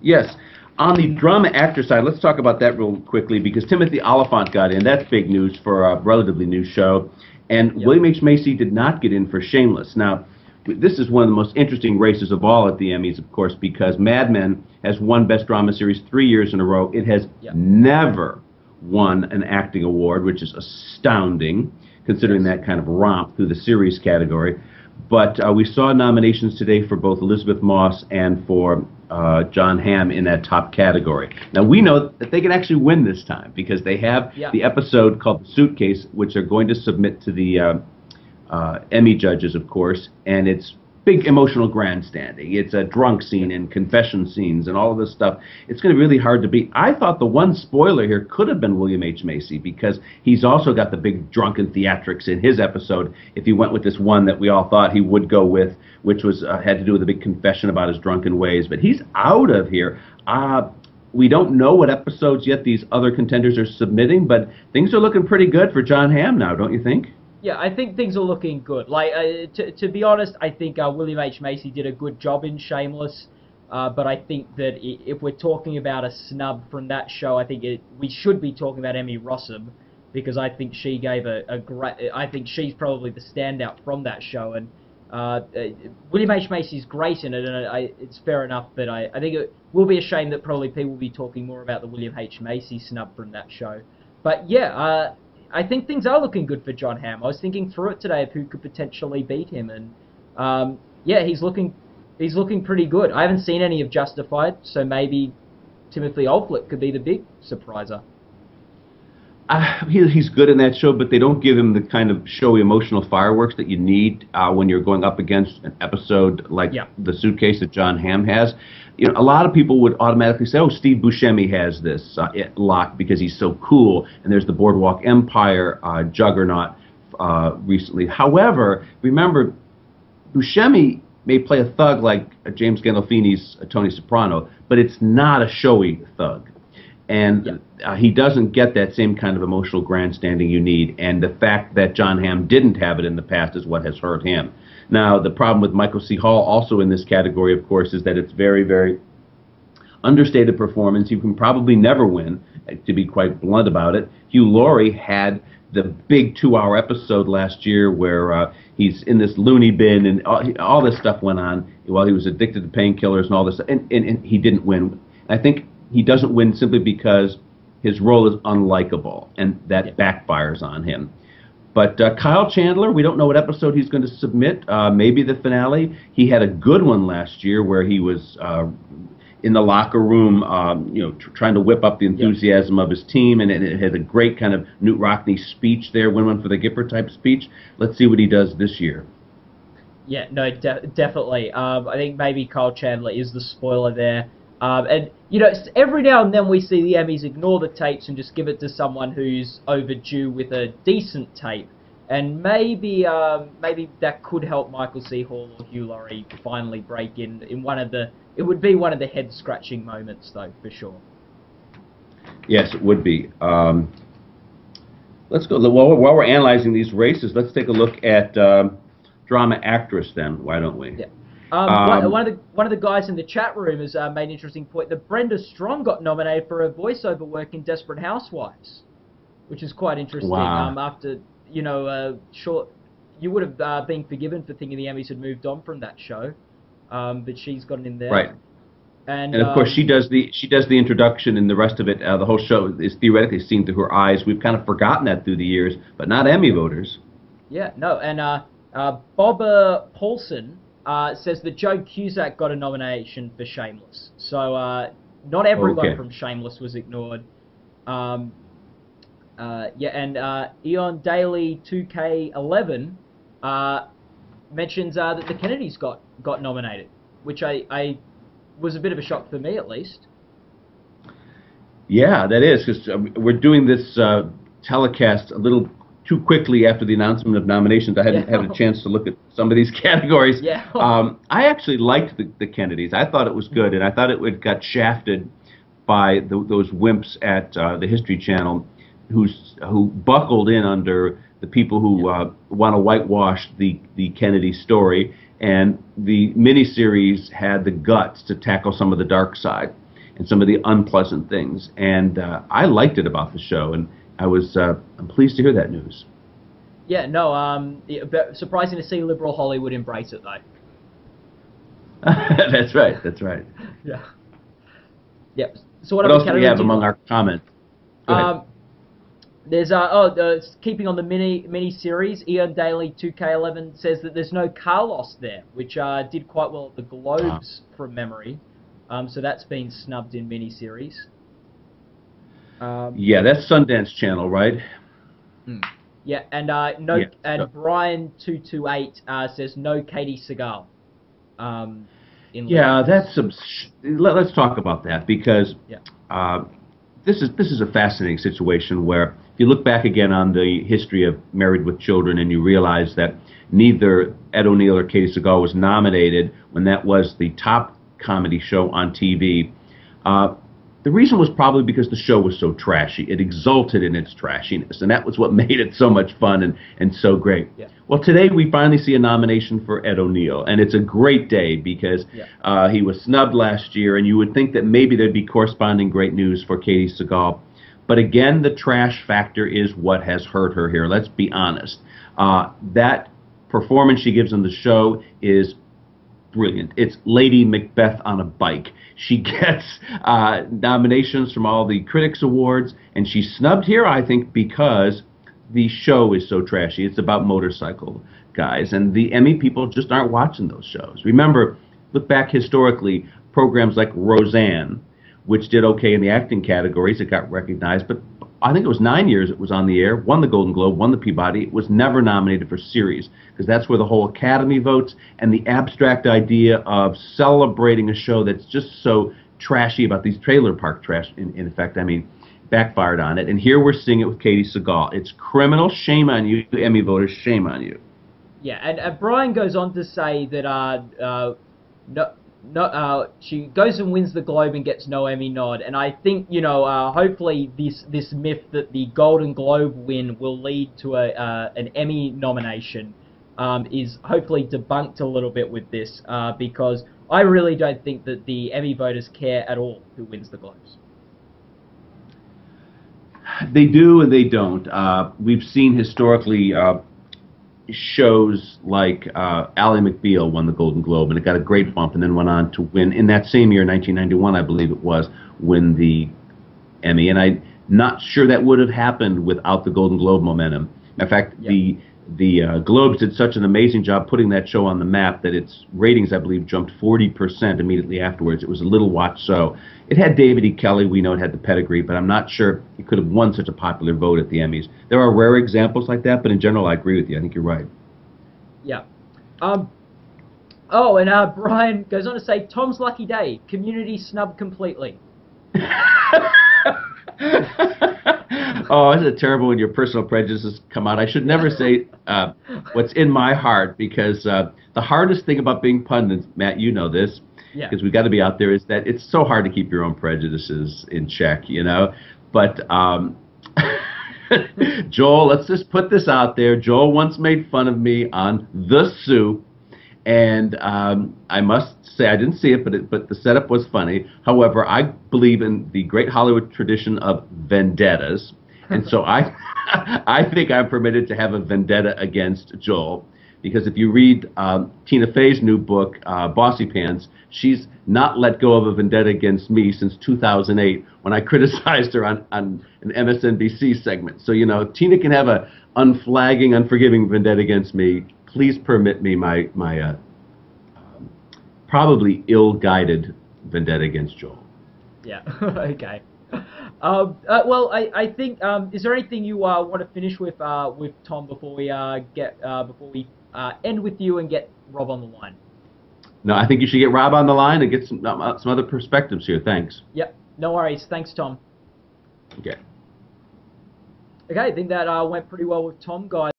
Yes. On the drama actor side, let's talk about that real quickly because Timothy Oliphant got in. That's big news for a relatively new show. And Yep. William H. Macy did not get in for Shameless. Now, this is one of the most interesting races of all at the Emmys, of course, because Mad Men has won Best Drama Series 3 years in a row. It has Yep. never won an acting award, which is astounding, considering Yes. that kind of romp through the series category. But we saw nominations today for both Elizabeth Moss and for John Hamm in that top category. Now, we know that they can actually win this time because they have Yeah. the episode called The Suitcase, which they're going to submit to the Emmy judges, of course, and it's big emotional grandstanding. It's a drunk scene and confession scenes and all of this stuff. It's going to be really hard to beat. I thought the one spoiler here could have been William H. Macy because he's also got the big drunken theatrics in his episode if he went with this one that we all thought he would go with, which was had to do with a big confession about his drunken ways. But he's out of here. We don't know what episodes yet these other contenders are submitting, but things are looking pretty good for John Hamm now, don't you think? Yeah, I think things are looking good. Like, to be honest, I think William H. Macy did a good job in Shameless. But I think that if we're talking about a snub from that show, I think we should be talking about Emmy Rossum because I think she gave a great. I think she's probably the standout from that show, and William H. Macy's great in it, and it's fair enough. But I think it will be a shame that probably people will be talking more about the William H. Macy snub from that show. But yeah. I think things are looking good for John Hamm. I was thinking through it today of who could potentially beat him, and yeah, he's looking pretty good. I haven't seen any of Justified, so maybe Timothy Olyphant could be the big surpriser. He's good in that show, but they don't give him the kind of showy emotional fireworks that you need when you're going up against an episode like The Suitcase that John Hamm has. You know, a lot of people would automatically say, "Oh, Steve Buscemi has this locked because he's so cool." And there's the Boardwalk Empire juggernaut recently. However, remember, Buscemi may play a thug like James Gandolfini's Tony Soprano, but it's not a showy thug. And he doesn't get that same kind of emotional grandstanding you need. And the fact that John Hamm didn't have it in the past is what has hurt him. Now, the problem with Michael C. Hall also in this category, of course, is that it's very, very understated performance. He can probably never win, to be quite blunt about it. Hugh Laurie had the big 2-hour episode last year where he's in this loony bin and all this stuff went on while he was addicted to painkillers and all this, and he didn't win. I think he doesn't win simply because his role is unlikable, and that backfires on him. But Kyle Chandler, we don't know what episode he's going to submit. Maybe the finale. He had a good one last year where he was in the locker room, trying to whip up the enthusiasm of his team, and it had a great kind of Newt Rockney speech there, win one for the Gipper type speech. Let's see what he does this year. Yeah, no, definitely. I think maybe Kyle Chandler is the spoiler there. And, every now and then we see the Emmys ignore the tapes and just give it to someone who's overdue with a decent tape. And maybe that could help Michael C. Hall or Hugh Laurie finally break in one of the... It would be one of the head-scratching moments, though, for sure. Yes, it would be. Let's go... While we're analyzing these races, let's take a look at drama actress, then. Why don't we? Yeah. One of the guys in the chat room has made an interesting point that Brenda Strong got nominated for her voiceover work in Desperate Housewives, which is quite interesting. Wow. After you would have been forgiven for thinking the Emmys had moved on from that show, but she's gotten in there. Right. And of course she does the introduction, and the rest of it. The whole show is theoretically seen through her eyes. We've kind of forgotten that through the years, but not Emmy voters. Yeah. No. And Bobber Paulson. Says that Joe Cusack got a nomination for Shameless. So not everyone from Shameless was ignored. And Eon Daily 2K11 mentions that the Kennedys got nominated, which I was a bit of a shock for me, at least. Yeah, that is, because we're doing this telecast a little too quickly after the announcement of nominations. I hadn't had a chance to look at some of these categories. Yeah. I actually liked the Kennedys. I thought it was good, and I thought it got shafted by those wimps at the History Channel who buckled in under the people who want to whitewash the Kennedy story, and the miniseries had the guts to tackle some of the dark side. and some of the unpleasant things. And I liked it about the show, and I'm pleased to hear that news. Yeah, no, but surprising to see liberal Hollywood embrace it, though. That's right. That's right. Yeah. Yep. So what else do we have among our comments? Go ahead. There's keeping on the mini series. Ian Daly 2K11 says that there's no Carlos there, which did quite well at the Globes from memory. So that's been snubbed in mini series. Yeah, that's Sundance Channel, right? Yeah, and Brian 228 says no Katey Sagal. Yeah, that's let's talk about that, because this is a fascinating situation where if you look back again on the history of Married with Children and you realize that neither Ed O'Neill or Katey Sagal was nominated when that was the top comedy show on TV. The reason was probably because the show was so trashy. It exulted in its trashiness, and that was what made it so much fun and so great. Yeah. Well, today we finally see a nomination for Ed O'Neill, and it's a great day because he was snubbed last year, and you would think that maybe there'd be corresponding great news for Katey Sagal. But again, the trash factor is what has hurt her here. Let's be honest. That performance she gives on the show is brilliant. It's Lady Macbeth on a bike. She gets nominations from all the Critics Awards, and she's snubbed here, I think, because the show is so trashy. It's about motorcycle guys, and the Emmy people just aren't watching those shows. Remember, look back historically, programs like Roseanne, which did okay in the acting categories, it got recognized, but I think it was 9 years it was on the air, won the Golden Globe, won the Peabody. It was never nominated for series, because that's where the whole Academy votes, and the abstract idea of celebrating a show that's just so trashy about these trailer park trash, in effect, I mean, backfired on it. And here we're seeing it with Katey Sagal. It's criminal. Shame on you, Emmy voters. Shame on you. Yeah, and Brian goes on to say that she goes and wins the Globe and gets no Emmy nod, and I think hopefully this myth that the Golden Globe win will lead to an Emmy nomination is hopefully debunked a little bit with this, because I really don't think that the Emmy voters care at all who wins the Globes. They do and they don't. We've seen historically shows like Ally McBeal won the Golden Globe, and it got a great bump, and then went on to win in that same year, 1991, I believe it was, win the Emmy. And I'm not sure that would have happened without the Golden Globe momentum. In fact, the Globes did such an amazing job putting that show on the map that its ratings, I believe, jumped 40% immediately afterwards. It was a little watched show. It had David E. Kelley. We know it had the pedigree, but I'm not sure it could have won such a popular vote at the Emmys. There are rare examples like that, but in general, I agree with you. I think you're right. Yeah. Brian goes on to say, Tom's lucky day. Community snubbed completely. Oh, isn't it terrible when your personal prejudices come out? I should never say what's in my heart, because the hardest thing about being pundits, Matt, you know this, because we've got to be out there, is that it's so hard to keep your own prejudices in check, But Joel, let's just put this out there. Joel once made fun of me on The Soup, and I must say I didn't see it, but the setup was funny. However, I believe in the great Hollywood tradition of vendettas, and so I think I'm permitted to have a vendetta against Joel, because if you read Tina Fey's new book, Bossy Pants, she's not let go of a vendetta against me since 2008 when I criticized her on an MSNBC segment. So, Tina can have a unflagging, unforgiving vendetta against me. Please permit me my probably ill-guided vendetta against Joel. Yeah. Okay. Well, I think is there anything you want to finish with Tom before we end with you and get Rob on the line? No, I think you should get Rob on the line and get some other perspectives here. Thanks. Yep. No worries. Thanks, Tom. Okay. Okay, I think that went pretty well with Tom, guys.